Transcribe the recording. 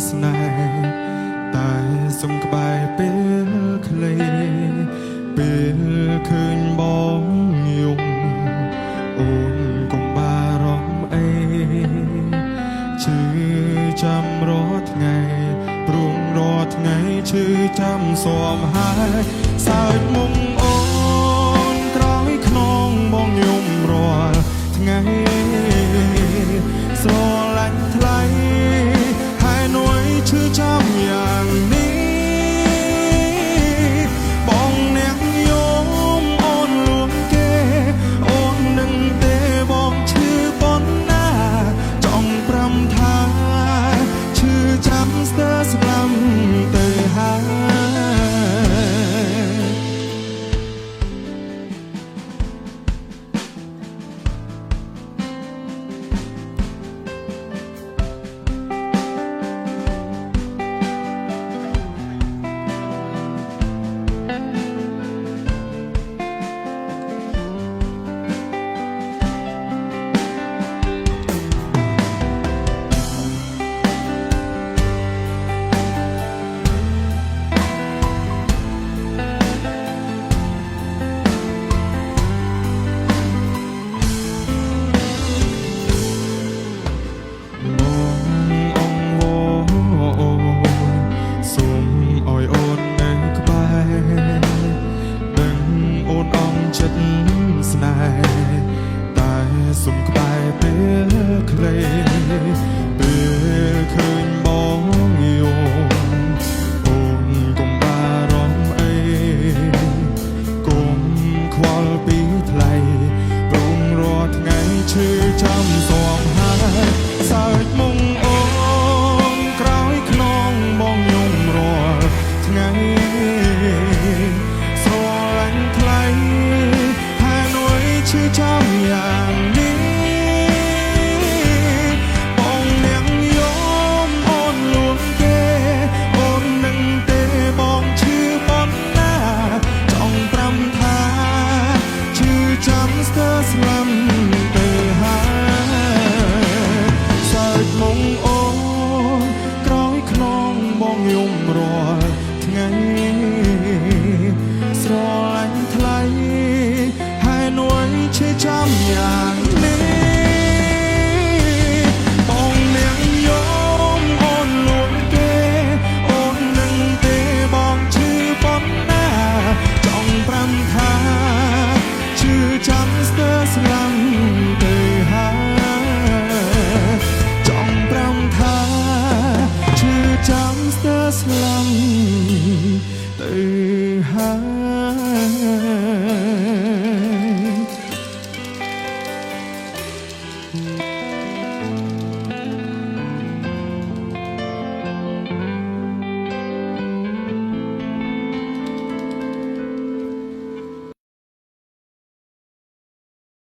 ស្នេហ៍តែសុំក្បែរពេលខ្លីពេលឃើញបងយំអូនកុំបារម្ភអីឈឺចាំរាល់ថ្ងៃព្រោះរាល់ថ្ងៃឈឺចាំស៊ាំហើយសើចមុំអូនក្រោយខ្នងបងយំរាល់ថ្ងៃស្រឡាញ់ថ្លៃហើយនួយឈឺចាំយ៉ាងនេះបងអ្នកយំអូនលួងគេអូននឹងទេបងឈឺប៉ុណ្ណាចង់ប្រាំថាឈឺចាំស្ទើរស្លាប់ទៅហើយស្នេហ៍តែសុំក្បែរពេលខ្លីពេលឃើញបងយំអូនកុំបារម្ភអីកុំខ្វល់ពីថ្លៃព្រមរាល់ថ្ងៃឈឺចាំស៊ាំហើយសើចមុំអូនក្រោយខ្នងបងយំរាល់ថ្ងៃស្រឡាញ់ថ្លៃឈឺចាំយ៉ាងនេះបងអ្នកយំអូនលួងគេអូននឹងទេបងឈឺប៉ុណ្ណាចង់ប្រាំថាឈឺចាំស្ទើរស្លាប់ទៅហើយសើចមុំអូនក្រោយខ្នងបងយំរាល់ថ្ងៃស្រឡាញ់ថ្លៃនួយឈឺចាំយ៉ាងនេះបងអ្នកយំអូនលួងគេអូននឹងទេបងឈឺប៉ុណ្ណាចង់ប្រាំថាឈឺចាំស្ទើរស្លាប់ទៅហើយចង់ប្រាំថាឈឺចាំស្ទើរស្លាប់ទៅហើយ